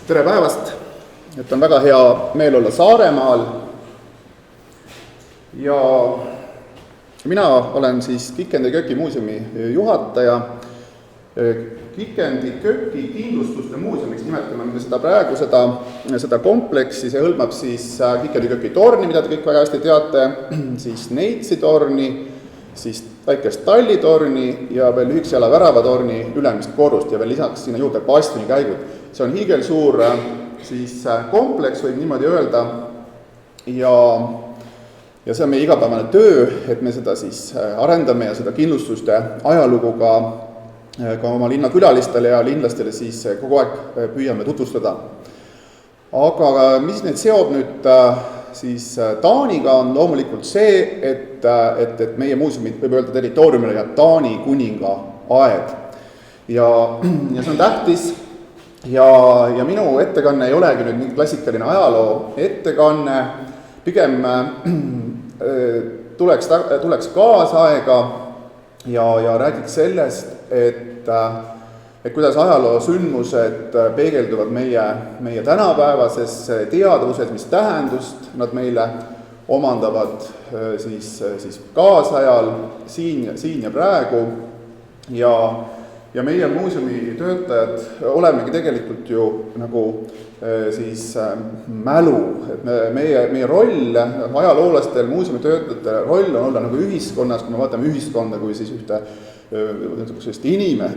Tere päevast, et on väga hea meel olla Saaremaal ja mina olen siis Kikendi Köki muuseumi juhataja. Kikendi Köki kindlustuste muuseumiks nimetame me seda praegu, seda kompleksi, see hõlmab siis Kikendi Köki torni, mida te kõik väga hästi teate, siis Neitsi torni, siis väikest tallitorni ja veel üksjala väravatorni ülemist korrust ja veel lisaks sinna juurde bastionikäigud. See on hiigelsuur siis kompleks, võib niimoodi öelda, ja see on meie igapäevane töö, et me seda siis arendame ja seda kindlustuste ajalugu ka oma linnakülalistele ja linlastele siis kogu aeg püüame tutvustada. Aga mis neid seob nüüd siis Taaniga on loomulikult see, et meie muuseumi võib öelda territooriumile ja Taani kuninga aed. Ja see on tähtis ja minu ettekanne ei olegi nüüd mingi klassikaline ajaloo ettekanne, pigem tuleks kaasaega ja räägiks sellest, et kuidas ajaloo sündmused peegelduvad meie tänapäevases teadvuses, mis tähendust nad meile omandavad siis kaasajal, siin ja praegu. Ja meie muuseumi töötajad olemegi tegelikult ju nagu siis mälu, et meie roll, ajaloolastel, muuseumi töötajate roll on olla nagu ühiskonnas, kui me vaatame ühiskonda kui siis ühte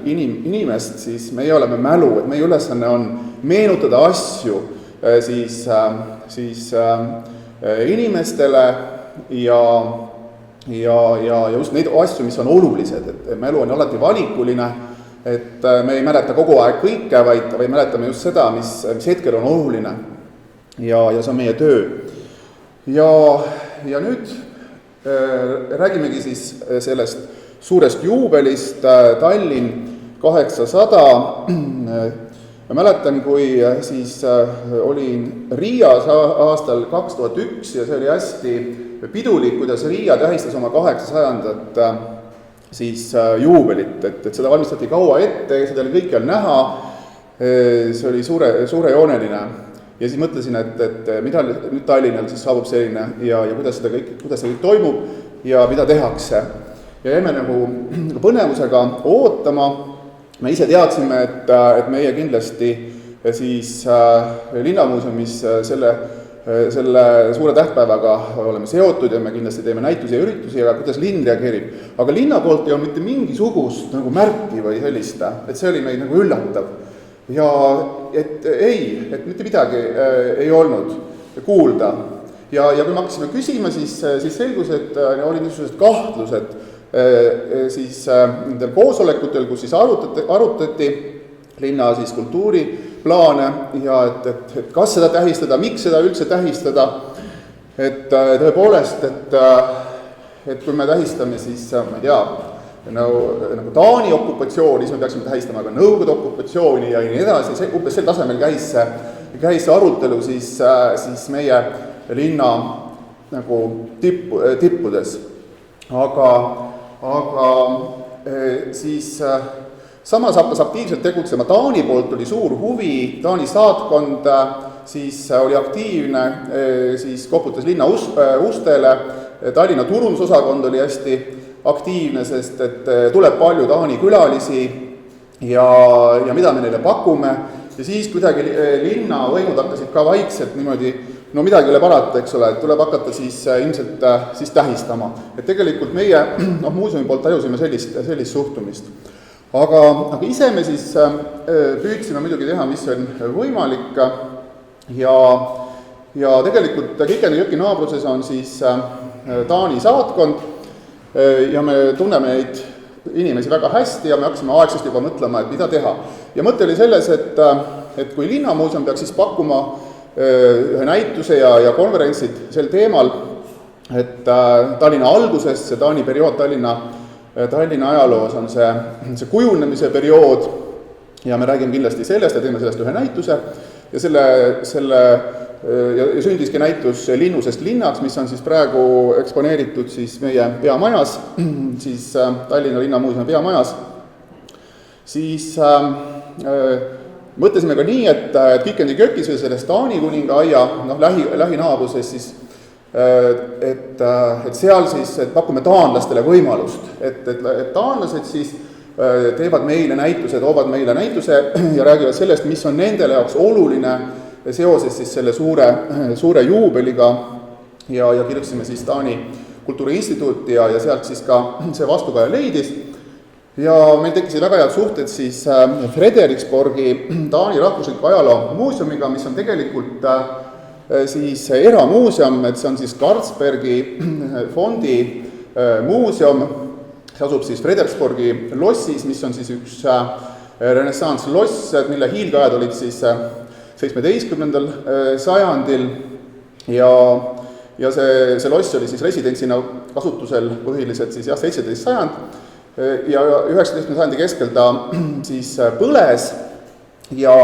inimest, siis meie oleme mälu, et meie ülesanne on meenutada asju siis inimestele ja just neid asju, mis on olulised, et mälu on alati valikuline, et me ei mäleta kogu aeg kõike, vaid mäletame just seda, mis hetkel on oluline ja see on meie töö. Ja nüüd räägimegi siis sellest suurest juubelist Tallinn 800. Ma mäletan, kui siis olin Riias aastal 2001 ja see oli hästi pidulik, kuidas Riia tähistas oma 800. Siis juubelit, et seda valmistati kaua ette, seda oli kõikjal näha, see oli suurejooneline. Ja siis mõtlesin, et mida nüüd Tallinnal siis saabub selline ja kuidas see kõik toimub ja mida tehakse. Ja jäime nagu põnevusega ootama. Me ise teadsime, et meie kindlasti siis linnamuuseumis selle suure tähtpäevaga oleme seotud ja me kindlasti teeme näitusi ja üritusi, aga kuidas linn reageerib. Aga linna poolt ei olnud mitte mingisugust nagu märki või sellist, et see oli meid nagu üllatav. Ja et mitte midagi ei olnud kuulda. Ja kui me hakkasime küsima, siis selgus, et oli niisugused kahtlused siis nendel koosolekutel, kus siis arutati linna siis kultuuriplaane ja et kas seda tähistada, miks seda üldse tähistada, et tõepoolest, et kui me tähistame siis, ma ei tea, nagu Taani okupatsiooni, siis me peaksime tähistama ka Nõukogude okupatsiooni ja nii edasi, umbes sel tasemel käis see arutelu siis meie linna nagu tippudes. Aga siis samas hakkas aktiivselt tegutsema Taani poolt, oli suur huvi, Taani saatkond siis oli aktiivne, siis koputas linna ustele, Tallinna turundusosakond oli hästi aktiivne, sest et tuleb palju Taani külalisi ja mida me neile pakume. Ja siis kuidagi linna võimud hakkasid ka vaikselt niimoodi, no midagi ei ole parata, eks ole, et tuleb hakata siis ilmselt siis tähistama. Et tegelikult meie muuseumi poolt tajusime sellist suhtumist. Aga ise me siis püüdsime muidugi teha, mis on võimalik ja tegelikult Kikendi Köki naabruses on siis Taani saatkond ja me tunneme neid inimesi väga hästi ja me hakkasime aegsasti juba mõtlema, et mida teha. Ja mõte oli selles, et kui linnamuuseum peaks siis pakkuma ühe näituse ja konverentsid sel teemal, et Tallinna alguses, see Taani periood Tallinna ajaloos on see kujunemise periood ja me räägime kindlasti sellest ja teeme sellest ühe näituse ja ja sündiski näitus Linnusest linnaks, mis on siis praegu eksponeeritud siis meie peamajas, siis Tallinna Linnamuuseumi peamajas, siis mõtlesime ka nii, et Kikendi kökis või selles Taani kuninga aia lähinaabruses siis, et seal siis et pakume taanlastele võimalust, et taanlased siis teevad meile näituse, toovad meile näituse ja räägivad sellest, mis on nendele jaoks oluline seoses siis selle suure juubeliga ja kirjutasime siis Taani Kultuuriinstituuti ja sealt siis ka see vastukaja leidis. Ja meil tekkisid väga head suhted siis Frederiksborgi Taani rahvusliku ajaloo muuseumiga, mis on tegelikult siis eramuuseum, et see on siis Carlsbergi fondi muuseum, see asub siis Frederiksborgi lossis, mis on siis üks renessanssloss, mille hiilgeajad olid siis 17. sajandil ja see loss oli siis residentsina kasutusel põhiliselt siis 17. sajand ja 19. sajandi keskel ta siis põles ja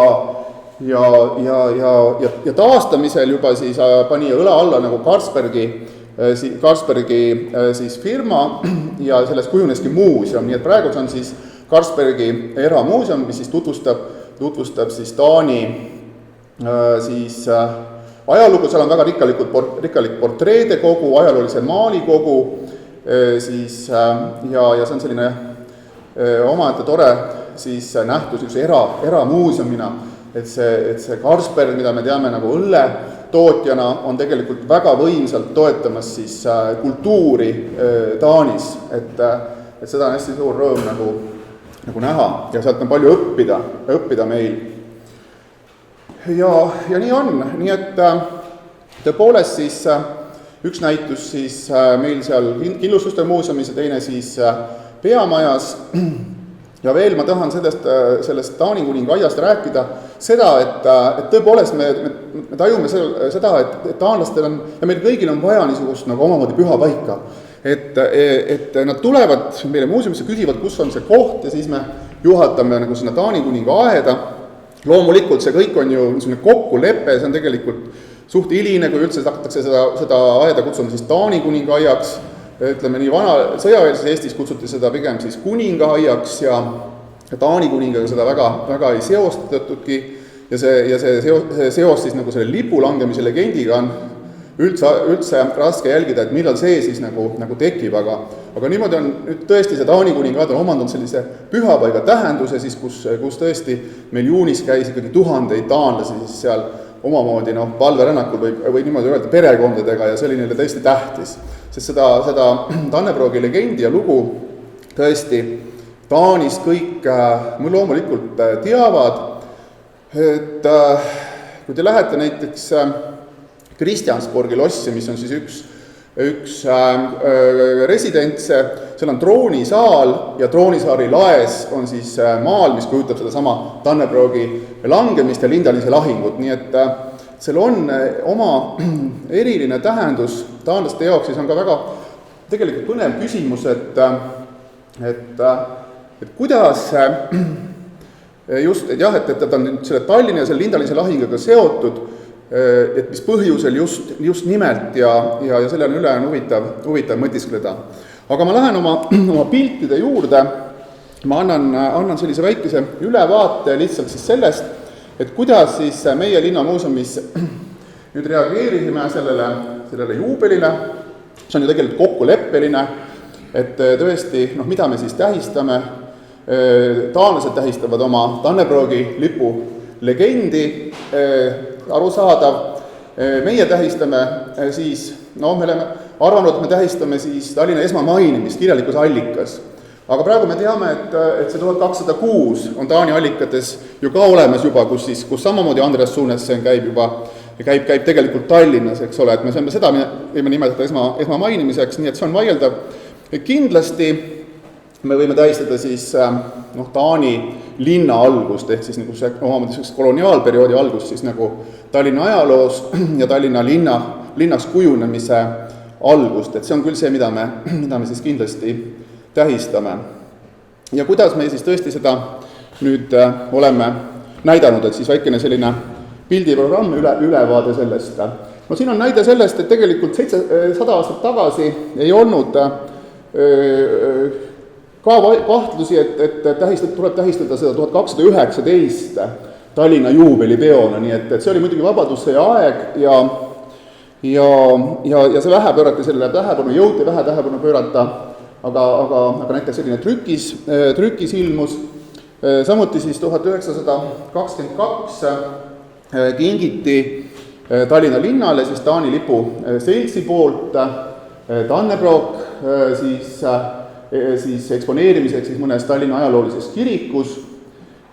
taastamisel juba siis pani õla alla nagu Carlsbergi siis firma ja sellest kujuneski muuseum, nii et praegu see on siis Carlsbergi eramuuseum, mis siis tutvustab siis Taani siis ajalugu, seal on väga rikkalik portreede kogu, ajaloolise maali kogu, siis ja see on selline omaette tore siis nähtus üks eramuuseumina, et see Carlsberg, mida me teame nagu õlletootjana, on tegelikult väga võimsalt toetamas siis kultuuri Taanis, et seda on hästi suur rõõm nagu näha ja sealt on palju õppida meil. Ja nii on, nii et tõepoolest siis üks näitus siis meil seal Killustuste muuseumis ja teine siis Peamajas ja veel ma tahan sellest Taani kuninga aiast rääkida seda, et tõepoolest me tajume seda, et taanlastel on ja meil kõigil on vaja niisugust nagu omamoodi püha paika, et nad tulevad meile muuseumisse, küsivad, kus on see koht ja siis me juhatame nagu sinna Taani kuninga aeda. Loomulikult see kõik on ju niisugune kokkulepe, see on tegelikult suht hiline, kui üldse hakatakse seda aeda kutsuma siis Taani kuninga aiaks, ütleme nii vana sõjaväelises Eestis kutsuti seda pigem siis kuninga aiaks ja Taani kuningaga seda väga ei seostatudki ja see seos siis nagu selle lipu langemise legendiga on üldse raske jälgida, et millal see siis nagu tekib, aga niimoodi on nüüd tõesti see Taani kuningaad on omandanud sellise pühapaiga tähenduse siis, kus tõesti meil juunis käis ikkagi tuhandeid taanlasi siis seal omamoodi palverännakul või niimoodi öelda perekondadega ja see oli neile tõesti tähtis. Sest seda Tannebroogi legendi ja lugu tõesti Taanis kõik loomulikult teavad, et kui te lähete näiteks Kristjansborgi lossi, mis on siis üks residentse, seal on troonisaal ja troonisaari laes on siis maal, mis kujutab seda sama Tannebroogi langemist ja Lindalise lahingut, nii et seal on oma eriline tähendus taanlaste jaoks, siis on ka väga tegelikult põnev küsimus, et kuidas just, et ta on selle Tallinna ja selle Lindalise lahinguga seotud, et mis põhjusel just nimelt ja selle on üle on huvitav mõtiskleda. Aga ma lähen oma piltide juurde, ma annan sellise väikese ülevaate lihtsalt siis sellest, et kuidas siis meie linnamuuseumis nüüd reageerisime sellele juubelile, see on ju tegelikult kokkuleppeline, et tõesti, mida me siis tähistame, taanlased tähistavad oma Tannebroogi lipu legendi, arusaadav, meie tähistame siis, me oleme arvanud, et me tähistame siis Tallinna esmamainimist kirjalikus allikas. Aga praegu me teame, et see 1206 on Taani allikates ju ka olemas juba, kus samamoodi Andreas Suunessen käib tegelikult Tallinnas, eks ole, et me saame seda võime nimetada esmamainimiseks, nii et see on vaieldav. Kindlasti me võime tähistada siis Taani linna algust, ehk siis nagu see omamoodi koloniaalperioodi algust siis nagu Tallinna ajaloos ja Tallinna linnas kujunemise algust, et see on küll see, mida me siis kindlasti tähistame. Ja kuidas me siis tõesti seda nüüd oleme näidanud, et siis väikene selline pildiprogramm ülevaade sellest. No siin on näide sellest, et tegelikult 700 aastat tagasi ei olnud ka kahtlusi, et tuleb tähistada seda 1219 Tallinna juubelipeona, nii et see oli muidugi vabadussõja aeg ja see vähe pöörati sellele tähelepanu, jõuti vähe tähelepanu pöörata, aga näiteks selline trükis ilmus, samuti siis 1922 kingiti Tallinna linnale siis Taani lipu seltsi poolt Dannebrog siis eksponeerimiseks siis mõnes Tallinna ajaloolises kirikus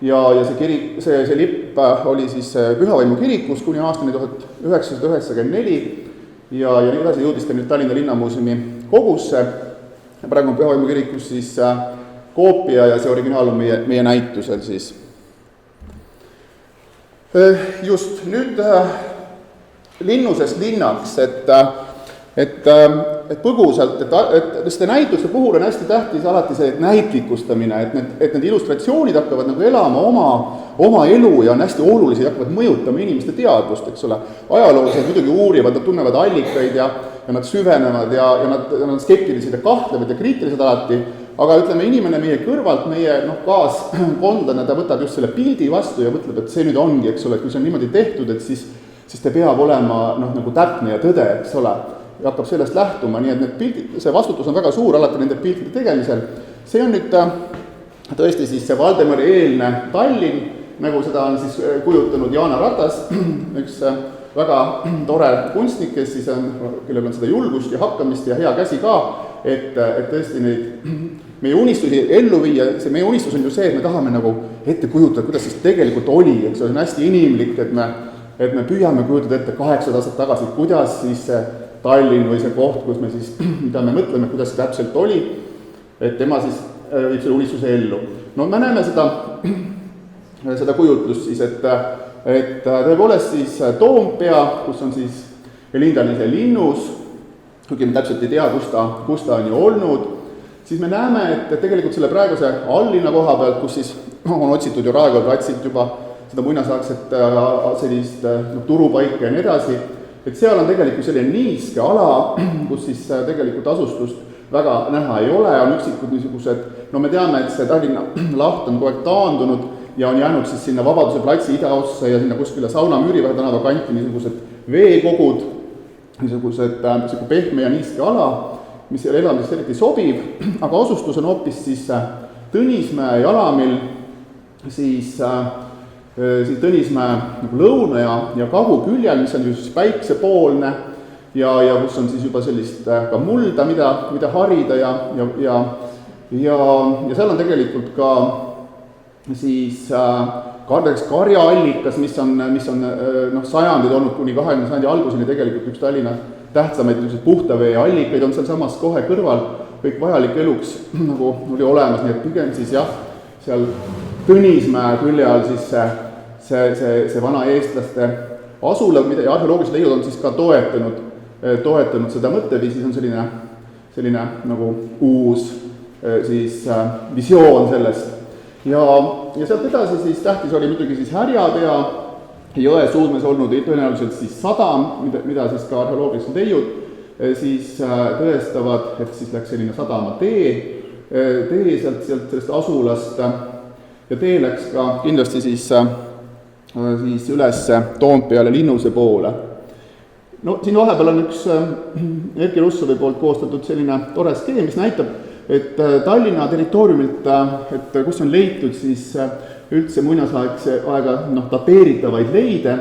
ja see lipp oli siis Pühavaimu kirikus kuni aastani 1994 ja nii edasi jõudis ta nüüd Tallinna Linnamuuseumi kogusse. Praegu on Pühavaimu kirikus siis koopia ja see originaal on meie näitusel siis. Just nüüd linnusest linnaks, et põgusalt, et seda näituste puhul on hästi tähtis alati see näitlikustamine, et need illustratsioonid hakkavad nagu elama oma elu ja on hästi olulised, hakkavad mõjutama inimeste teadvust, eks ole. Ajaloolased muidugi uurivad, nad tunnevad allikaid ja nad süvenevad ja nad skeptilised ja kahtlevad ja kriitilised alati, aga ütleme, inimene meie kõrvalt, meie kaaskondlane, ta võtab just selle pildi vastu ja mõtleb, et see nüüd ongi, eks ole, et kui see on niimoodi tehtud, et siis ta peab olema nagu täpne ja tõde, eks ole, ja hakkab sellest lähtuma, nii et need pildid, see vastutus on väga suur alati nende piltide tegemisel. See on nüüd tõesti siis see Valdemari eelne Tallinn, nagu seda on siis kujutanud Jaana Ratas, üks väga tore kunstnik, kes siis on, kellel on seda julgust ja hakkamist ja hea käsi ka, et tõesti neid meie unistusi ellu viia, see meie unistus on ju see, et me tahame nagu ette kujutada, kuidas siis tegelikult oli, eks see on hästi inimlik, et me püüame kujutada ette 8 aastat tagasi, kuidas siis see Tallinn või see koht, kus me siis, mida me mõtleme, kuidas see täpselt oli, et tema siis viib selle unistuse ellu. No me näeme seda kujutlust siis, et tõepoolest siis Toompea, kus on siis Elindal ise linnus, kuigi me täpselt ei tea, kus ta on ju olnud, siis me näeme, et tegelikult selle praeguse alllinna koha pealt, kus siis on otsitud ju Raekoja platsilt juba seda muinasaakset sellist turupaika ja nii edasi, et seal on tegelikult selline niiske ala, kus siis tegelikult asustust väga näha ei ole, on üksikud niisugused, no me teame, et see Tallinna laht on kogu aeg taandunud ja on jäänud siis sinna Vabaduse platsi idaossa ja sinna kuskile Sauna Müüriväe tänava kanti niisugused veekogud, niisugused pehme ja niiske ala, mis selle elamiseks eriti sobib, aga asustus on hoopis siis Tõnismäe jalamil, siis Tõnismäe nagu lõuna ja kaguküljel, mis on siis päiksepoolne ja kus on siis juba sellist ka mulda, mida harida ja seal on tegelikult ka siis karjaallikas, mis on sajandid olnud kuni 20. sajandi alguseni tegelikult üks Tallinna tähtsamaid puhta vee allikaid on seal samas kohe kõrval, kõik vajalik eluks nagu oli olemas, nii et pigem siis jah, seal Tõnismäe külje all siis see vana eestlaste asula, mida arheoloogilised leiud on siis ka toetanud seda mõtteviisi, see on selline nagu uus siis visioon sellest. Ja sealt edasi siis tähtis oli muidugi siis Härjapea, jõe suudmes olnud tõenäoliselt siis sadam, mida siis ka arheoloogilised leiud siis tõestavad, et siis läks selline sadama tee sellest asulast ja tee läks ka kindlasti siis üles Toompeale linnuse poole. No siin vahepeal on üks Erki Russovi poolt koostatud selline tore skeem, mis näitab, et Tallinna territooriumilt, et kus on leitud siis üldse muinasaega dateeritavaid leide,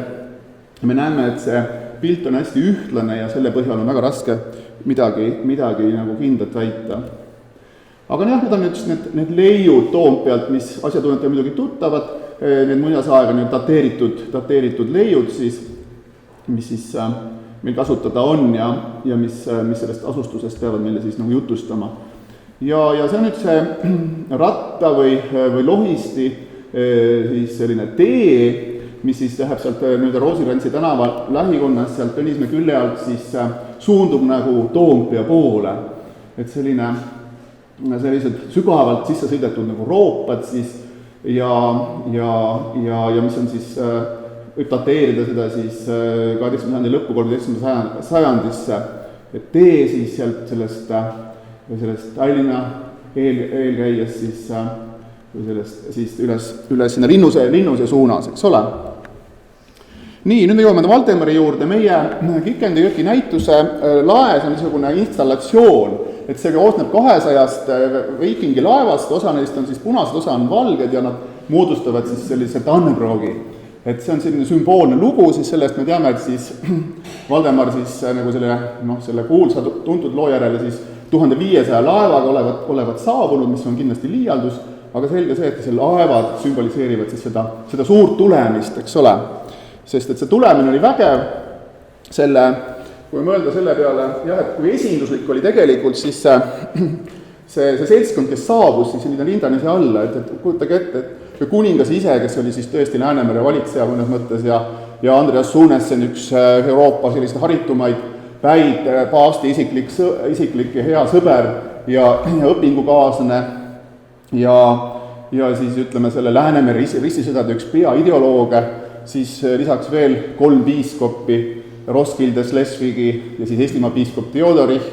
me näeme, et see pilt on hästi ühtlane ja selle põhjal on väga raske midagi nagu kindlat väita. Aga jah, need on nüüd need leiud Toompealt, mis asjatundjatele muidugi tuttavad, need muinasaega need dateeritud leiud siis, mis siis meil kasutada on ja mis sellest asustusest peavad meile siis nagu jutustama. Ja see on nüüd see ratta või lohisti siis selline tee, mis siis läheb sealt Roosirantsi tänava lähikonnas sealt Tõnismäe külje alt siis suundub nagu Toompea poole. Et sellised sügavalt sisse sõidetud nagu roopad siis ja mis on siis, võib dateerida seda siis 18. sajandi lõppu 13. sajandisse, et tee siis sealt sellest Tallinna eelkäies siis sellest siis üles sinna linnuse suunas, eks ole. Nii, nüüd me jõuame Valdemari juurde, meie Kikendi jõki näituse laes on niisugune installatsioon, et see koosneb 200 viikingi laevast, osa neist on siis punased, osa on valged ja nad moodustavad siis sellise Dannebroogi. Et see on selline sümboolne lugu, siis sellest me teame, et siis Valdemar siis nagu selle kuulsa tuntud loo järele siis 1500 laevaga olevat saabunud, mis on kindlasti liialdus, aga selge see, et see laevad sümboliseerivad siis seda suurt tulemist, eks ole. Sest et see tulemine oli vägev, kui mõelda selle peale, jah, et kui esinduslik oli tegelikult siis see seltskond, kes saabus siis Lindanise alla, et kujutage ette, et kuningas ise, kes oli siis tõesti Läänemere valitseja mõnes mõttes ja Andreas Sunessen, üks Euroopa sellist haritumaid päid, paavsti isiklik ja hea sõber ja õpingukaaslane ja siis ütleme selle Läänemere ristisõdade üks peaideolooge, siis lisaks veel 3 piiskoppi, Roskilde, Schleswigi ja siis Eestimaa piiskop Theodorich,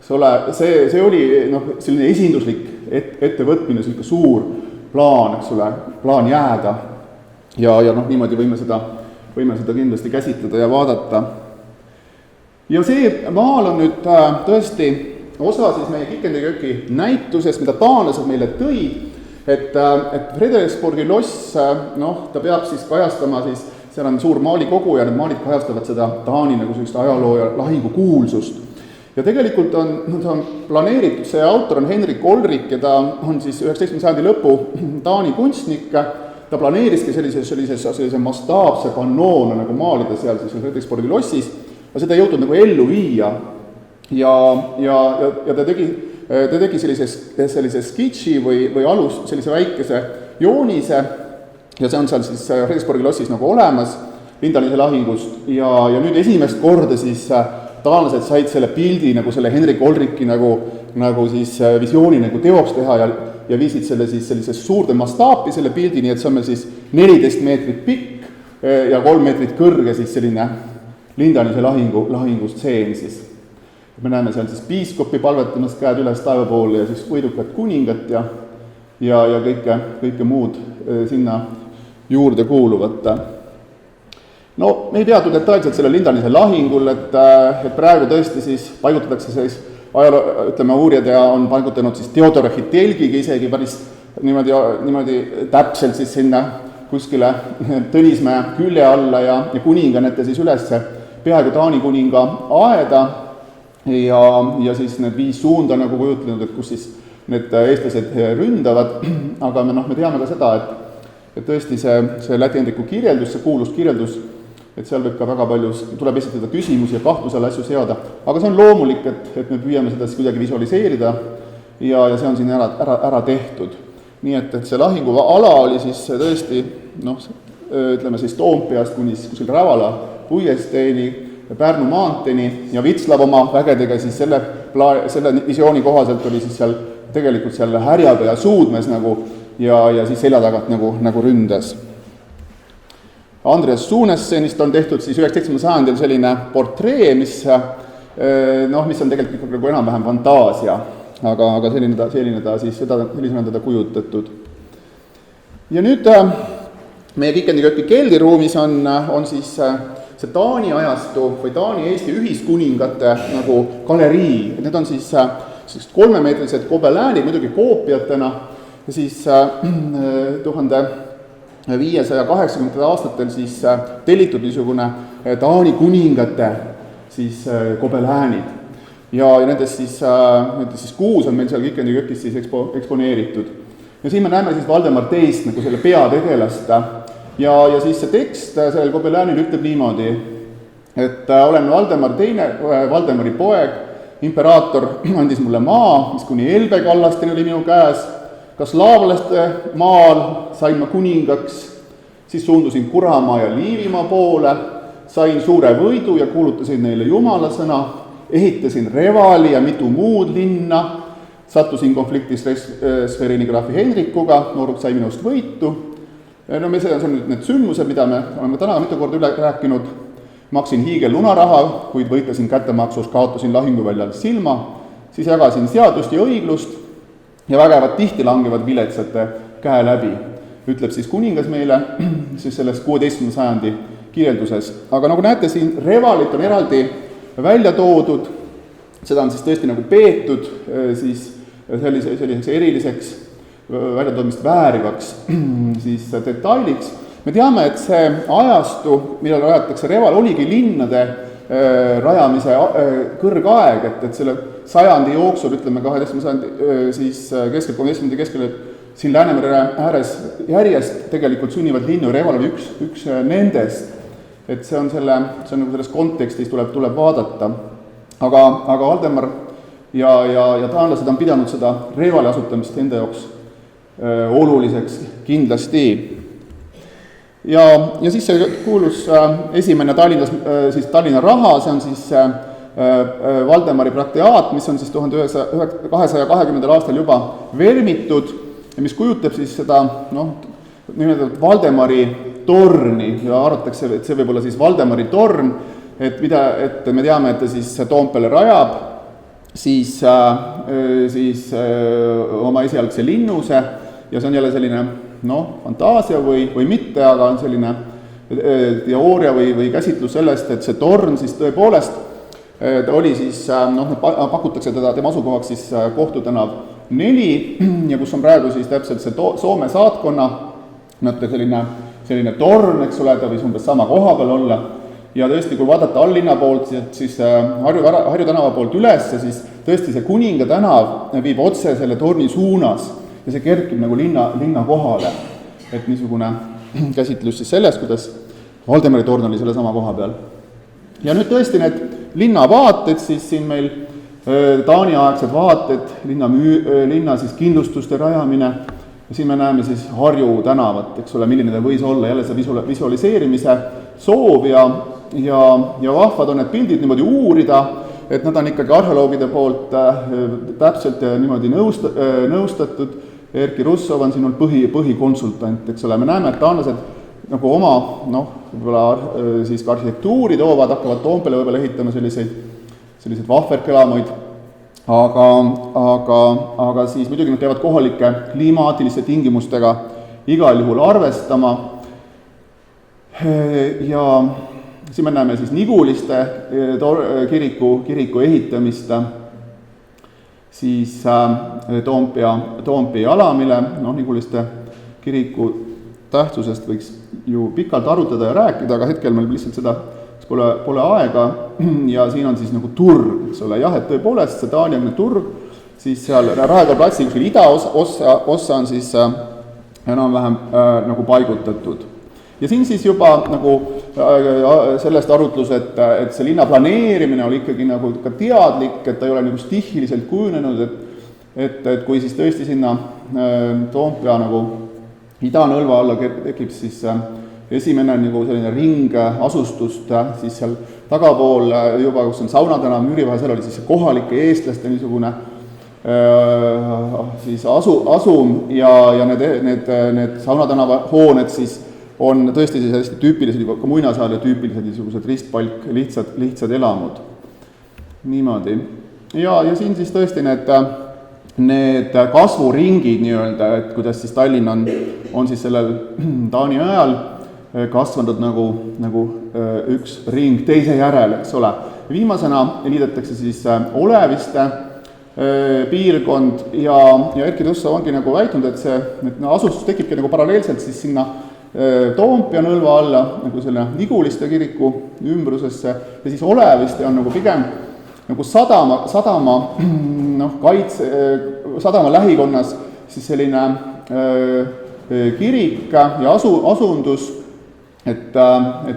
see oli selline esinduslik ettevõtmine, selline suur plaan, eks ole, plaan jääda ja niimoodi võime seda kindlasti käsitleda ja vaadata. Ja see maal on nüüd tõesti osa siis meie Kikendi jõki näitusest, mida taanlased meile tõid, et Frederiksborgi loss, ta peab siis kajastama siis, seal on suur maalikogu ja need maalid kajastavad seda Taani nagu sellist ajaloo ja lahingu kuulsust. Ja tegelikult on planeeritud, see autor on Henrik Olrik ja ta on siis 19. sajandi lõpu Taani kunstnik, ta planeeriski sellise mastaapse pannoona nagu maalida seal siis Frederiksborgi lossis, aga seda ei jõutud nagu ellu viia ja ta tegi sellise skitši või alus, sellise väikese joonise ja see on seal siis Frederiksborgi lossis nagu olemas Lindanise lahingust ja nüüd esimest korda siis taanlased said selle pildi nagu selle Henrik Olriki nagu siis visiooni nagu teoks teha ja viisid selle siis sellisest suurde mastaapi selle pildi, nii et see on meil siis 14 meetrit pikk ja 3 meetrit kõrge siis selline Lindanise lahingustseen siis. Me näeme seal siis piiskopi palvetamas käed üles taeva poole ja siis võidukat kuningat ja kõike muud sinna juurde kuuluvat. No me ei peatu detailselt selle Lindanise lahingul, et praegu tõesti siis paigutatakse siis uurijad ja on paigutanud siis Theodorichi telgiga isegi päris niimoodi täpselt siis sinna kuskile Tõnismäe külje alla ja kuninganete siis üles peaaegu Taani kuninga aeda ja siis need 5 suunda nagu kujutlenud, et kus siis need eestlased ründavad, aga me teame ka seda, et tõesti see lätiendriku kirjeldus, see kuulus kirjeldus, et seal võib ka väga palju, tuleb esitada küsimusi ja kahtlusele asju seada, aga see on loomulik, et me püüame seda siis kuidagi visualiseerida ja see on siin ära tehtud. Nii et see lahingu ala oli siis tõesti, ütleme siis Toompeast kuni kuskil Rävala puiesteeni, Pärnu maanteeni ja Vitslav oma vägedega siis selle visiooni kohaselt oli siis seal tegelikult seal härjaga ja suudmes nagu ja siis selja tagant nagu ründas. Andreas Sunessenist on tehtud siis 19. sajandil selline portree, mis on tegelikult nagu enam-vähem fantaasia, aga selline ta siis, sellisena on teda kujutatud. Ja nüüd meie Kikendi jõki keldriruumis on siis see Taani ajastu või Taani-Eesti ühiskuningate nagu galerii, need on siis 3-meetrised gobeläänid, muidugi koopiatena, ja siis 1580 aastatel siis tellitud niisugune Taani kuningate siis gobeläänid. Ja nendest siis 6 on meil seal Kikendi jõkis siis eksponeeritud. Ja siin me näeme siis Valdemar teist nagu selle peategelast. Ja siis see tekst sellel gobeläänil ütleb niimoodi, et olen Valdemar teine, Valdemari poeg, imperaator andis mulle maa, mis kuni Elbe kallasteni oli minu käes, ka slaavlaste maal sain ma kuningaks, siis suundusin Kuramaa ja Liivimaa poole, sain suure võidu ja kuulutasin neile Jumala sõna, ehitasin Revali ja mitu muud linna, sattusin konfliktis Sverini graafi Henrikuga, nooruk sai minust võitu. See on nüüd need sündmused, mida me oleme täna mitu korda üle rääkinud. Maksin hiigel lunaraha, kuid võitlesin kättemaksus, kaotasin lahinguväljal silma, siis jagasin seadust ja õiglust ja vägevad tihti langevad viletsate käe läbi, ütleb siis kuningas meile siis selles 16. sajandi kirjelduses. Aga nagu näete, siin revalit on eraldi välja toodud, seda on siis tõesti nagu peetud siis selliseks eriliseks väljatoomist väärivaks siis detailiks. Me teame, et see ajastu, millal rajatakse reval, oligi linnade rajamise kõrgaeg, et selle sajandi jooksul, ütleme 12. sajandi siis keskel, 13. keskel, siin Läänemere ääres järjest tegelikult sünnivad linnu ja Reval oli üks nendest. Et see on nagu selles kontekstis tuleb vaadata. Aga Valdemar ja taanlased on pidanud seda Revali asutamist enda jaoks oluliseks kindlasti. Ja siis see kuulus esimene Tallinna raha, see on siis Valdemari prakteaat, mis on siis 1220. aastal juba vermitud ja mis kujutab siis seda nimetatud Valdemari torni ja arvatakse, et see võib olla siis Valdemari torn, et me teame, et ta siis Toompeale rajab siis oma esialgse linnuse ja see on jälle selline fantaasia või mitte, aga on selline teooria või käsitlus sellest, et see torn siis tõepoolest ta oli siis, pakutakse tema asukohaks siis Kohtu tänav 4 ja kus on praegu siis täpselt see Soome saatkonna selline torn, eks ole, ta võis umbes sama koha peal olla ja tõesti, kui vaadata alllinna poolt, siis Harju tänava poolt üles, siis tõesti see Kuninga tänav viib otse selle torni suunas ja see kerkib nagu linna kohale. Et niisugune käsitlus siis sellest, kuidas Valdemari torn oli selle sama koha peal. Ja nüüd tõesti need linnavaated, siis siin meil Taani-aegsed vaated, linna siis kindlustuste rajamine, ja siin me näeme siis Harju tänavat, eks ole, milline ta võis olla, jälle see visualiseerimise soov ja vahvad on need pildid niimoodi uurida, et nad on ikkagi arheoloogide poolt täpselt niimoodi nõustatud. Erki Russov on siin põhikonsultant, eks ole, me näeme, et taanlased nagu oma, võib-olla siis ka arhitektuuri toovad, hakkavad Toompeale võib-olla ehitama selliseid vahverkelamuid, aga siis muidugi nad peavad kohalike klimaatiliste tingimustega igal juhul arvestama. Ja siin me näeme siis Niguliste kiriku ehitamist, siis Toompea ala, mille Niguliste kiriku tähtsusest võiks ju pikalt arutada ja rääkida, aga hetkel meil lihtsalt seda pole aega ja siin on siis nagu turg, eks ole, jah, et tõepoolest see taaniaegne turg, siis seal Raekoja platsi kuskil idaossa on siis enam-vähem nagu paigutatud. Ja siin siis juba nagu sellest arutlus, et see linna planeerimine oli ikkagi nagu ka teadlik, et ta ei ole nagu stihiliselt kujunenud, et kui siis tõesti sinna Toompea nagu idanõlva alla tekib siis esimene nagu selline ring asustust, siis seal tagapool juba, kus on Saunatänav, Müürivahe, seal oli siis kohalike eestlaste niisugune siis asum ja need Saunatänava hooned siis on tõesti siis hästi tüüpilised, ka muinasaale tüüpilised niisugused ristpalk, lihtsad elamud. Niimoodi. Ja siin siis tõesti need kasvuringid nii-öelda, et kuidas siis Tallinn on siis sellel Taani ajal kasvanud nagu üks ring teise järel, eks ole. Viimasena liidetakse siis Oleviste piirkond ja Erki Russov ongi nagu väitnud, et asustus tekibki nagu paralleelselt siis sinna Toompea nõlva alla, nagu selle Niguliste kiriku ümbrusesse ja siis Oleviste on nagu pigem nagu sadama lähikonnas siis selline kirik ja asundus, et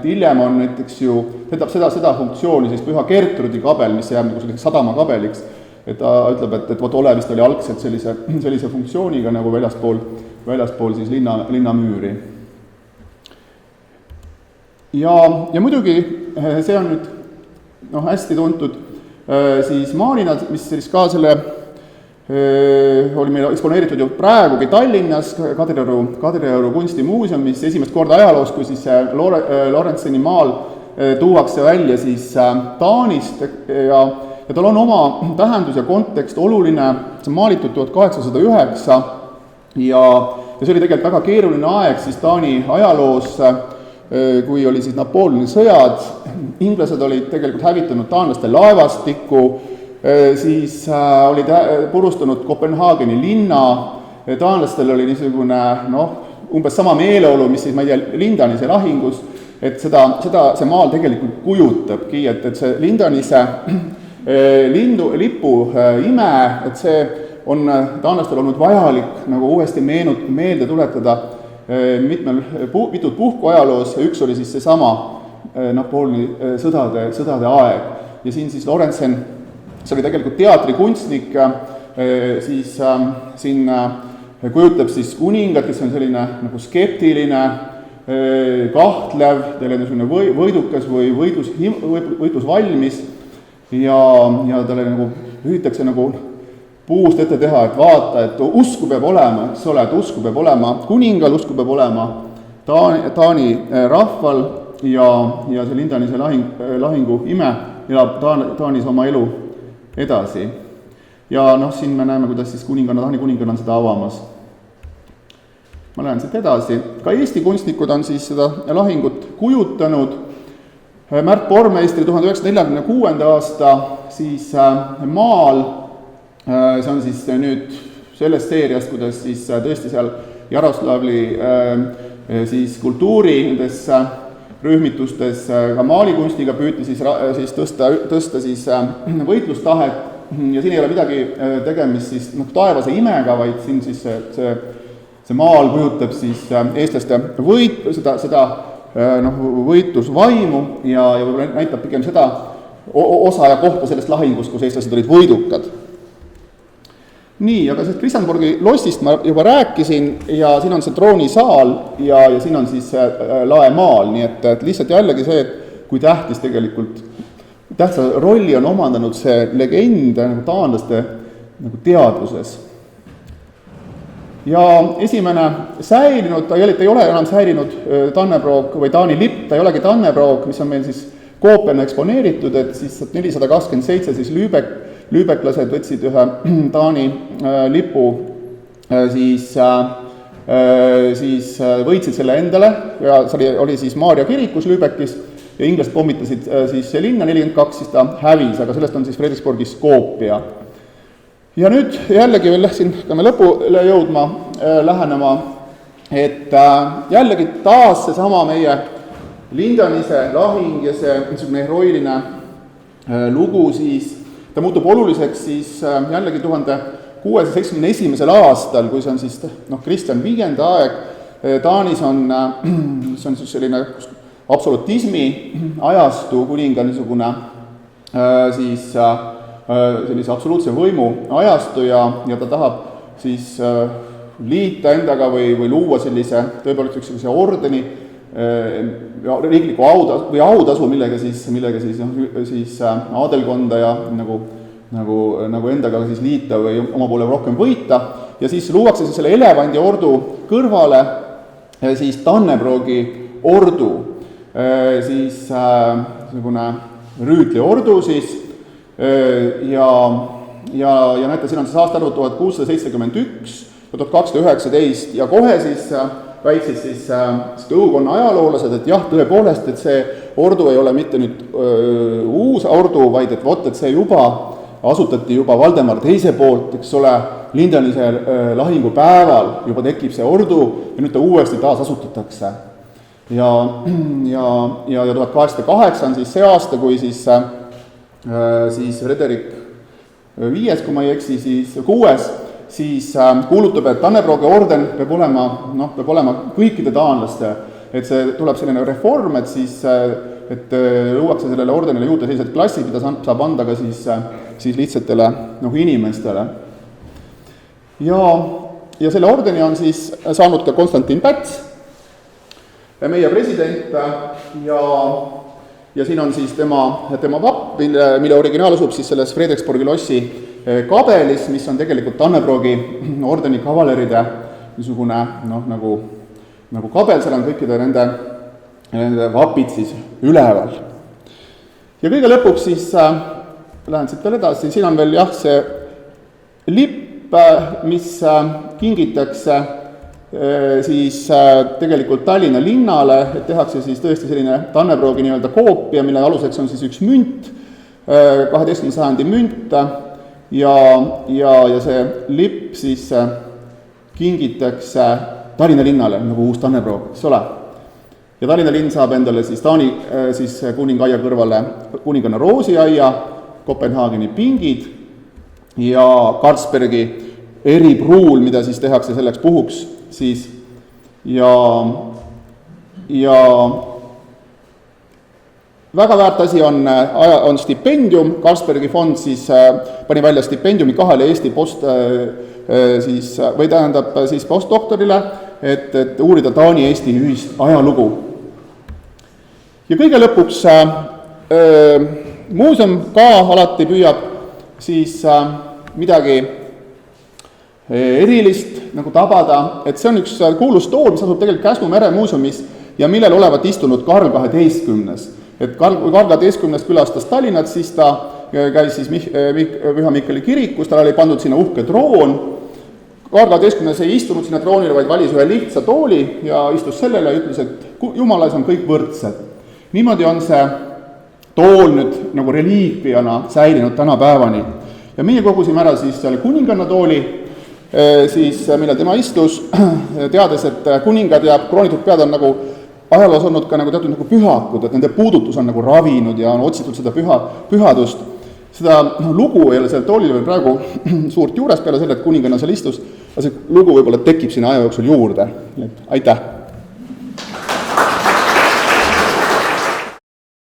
hiljem on näiteks ju, tähendab seda funktsiooni siis Püha Gertrudi kabel, mis jääb nagu selliseks sadamakabeliks, et ta ütleb, et Oleviste oli algselt sellise funktsiooniga nagu väljaspool siis linnamüüri. Ja muidugi see on nüüd hästi tuntud siis maalina, mis siis ka oli meil eksponeeritud ju praegugi Tallinnas Kadrioru kunstimuuseumis esimest korda ajaloos, kui siis Lorentzeni maal tuuakse välja siis Taanist ja tal on oma tähendus ja kontekst oluline, see on maalitud 1809 see oli tegelikult väga keeruline aeg siis Taani ajaloos, kui oli siis Napoleoni sõjad, inglased olid tegelikult hävitanud taanlaste laevastikku, siis olid purustanud Kopenhaageni linna, taanlastel oli niisugune umbes sama meeleolu, mis siis, ma ei tea, Lindanise lahingus, et see maal tegelikult kujutabki, et see Lindanise lipu ime, et see on taanlastel olnud vajalik nagu uuesti meelde tuletada mitut puhku ajaloos, ja üks oli siis seesama Napoleoni sõdade aeg. Ja siin siis Lorentzen, see oli tegelikult teatrikunstnik, siis siin kujutab siis kuningat, kes on selline nagu skeptiline, kahtlev, teil on niisugune võidukas või võitlus valmis ja talle nagu püütakse nagu puust ette teha, et vaata, et usku peab olema, eks ole, et usku peab olema kuningal, usku peab olema Taani rahval ja see Lindanise lahingu ime elab Taanis oma elu edasi. Ja siin me näeme, kuidas siis Taani kuninganna on seda avamas. Ma lähen siit edasi. Ka Eesti kunstnikud on siis seda lahingut kujutanud. Märt Pormeistri 1946. aasta siis maal, see on siis nüüd sellest seeriast, kuidas siis tõesti seal Jaroslavli siis kultuuri nendes rühmitustes ka maalikunstiga püüti siis tõsta siis võitlustahet, ja siin ei ole midagi tegemist siis taevase imega, vaid siin siis see maal kujutab siis eestlaste seda võitlusvaimu ja võib-olla näitab pigem seda osa ja kohta sellest lahingust, kus eestlased olid võidukad. Nii, aga sellest Kristjanborgi lossist ma juba rääkisin ja siin on see troonisaal ja siin on siis laemaal, nii et lihtsalt jällegi see, et kui tähtis tegelikult tähtsa rolli on omandanud see legend taanlaste teadvuses. Ja esimene säilinud, ta ei ole enam säilinud Dannebrog või Taani lipp, ta ei olegi Dannebrog, mis on meil siis koopiana eksponeeritud, et siis 427 siis lüübeklased võtsid ühe Taani lipu, siis võitsid selle endale ja see oli siis Maarja kirikus Lübeckis, ja inglased pommitasid siis linna 42, siis ta hävis, aga sellest on siis Frederiksborgis koopia. Ja nüüd jällegi veel siin peame lõpule jõudma, lähenema, et jällegi taas seesama meie Lindanise lahing ja see niisugune heroiline lugu siis, ta muutub oluliseks siis jällegi 1671. aastal, kui see on siis Kristjan V aeg, Taanis on siis selline absolutismi ajastu, kuninga niisugune siis sellise absoluutse võimu ajastu ja ta tahab siis liita endaga või luua sellise, tõepoolest üks sellise ordeni, riikliku autasu, millega siis aadelkonda ja nagu endaga siis liita või oma poole rohkem võita, ja siis luuakse siis selle elevandi ordu kõrvale siis Dannebrogi ordu, siis niisugune rüütli ordu siis, ja näete, siin on siis aastaarvu 1671, 1219 ja kohe siis väitsid siis õukonna ajaloolased, et jah, tõepoolest, et see ordu ei ole mitte nüüd uus ordu, vaid et vot, et see juba asutati juba Valdemar teise poolt, eks ole, Lindanise lahingupäeval juba tekib see ordu ja nüüd ta uuesti taas asutatakse. Ja 1808 on siis see aasta, kui siis Frederik V, kui ma ei eksi, siis 6, siis kuulutab, et Dannebrogi orden peab olema kõikide taanlaste, et see tuleb selline reform, et siis et luuakse sellele ordenile juurde sellised klassid, mida saab anda ka siis lihtsatele inimestele. Ja selle ordeni on siis saanud ka Konstantin Päts, meie president, ja siin on siis tema vapp, mille originaal asub siis selles Frederiksborgi lossi kabelis, mis on tegelikult Dannebrogi ordeni kavaleride niisugune nagu kabel, seal on kõikide nende vapid siis üleval. Ja kõige lõpuks siis, lähen siit veel edasi, siin on veel jah see lipp, mis kingitakse siis tegelikult Tallinna linnale, et tehakse siis tõesti selline Tannebroogi nii-öelda koopia, mille aluseks on siis üks münt, 12. sajandi münt, ja see lipp siis kingitakse Tallinna linnale nagu uus Tannebrog, eks ole. Ja Tallinna linn saab endale siis Taani siis kuningaia kõrvale kuninganna roosiaia, Kopenhaageni pingid ja Carlsbergi eripruul, mida siis tehakse selleks puhuks siis ja väga väärt asi on stipendium, Carlsbergi fond siis pani välja stipendiumi 2 Eesti postdoktorile, et uurida Taani-Eesti ühist ajalugu. Ja kõige lõpuks muuseum ka alati püüab siis midagi erilist nagu tabada, et see on üks kuulus tool, mis asub tegelikult Käsnu meremuuseumis ja millel olevat istunud Karl XII. Et kui Karl XII külastas Tallinnat, siis ta käis siis Püha Mikkeli kirikus, tal oli pandud sinna uhke troon. Karl XII ei istunud sinna troonile, vaid valis ühe lihtsa tooli ja istus sellele ja ütles, et Jumala ees on kõik võrdsed. Niimoodi on see tool nüüd nagu reliikviana säilinud tänapäevani. Ja meie kogusime ära siis selle kuninganna tooli, siis millal tema istus, teades, et kuningad ja kroonitud pead on nagu ajaloos olnud ka nagu teatud nagu pühakud, et nende puudutus on nagu ravinud ja on otsitud seda pühadust. Seda lugu ei ole sellel toolil veel praegu suurt juures peale selle, et kuninganna seal istus, aga see lugu võib-olla tekib sinna aja jooksul juurde. Aitäh!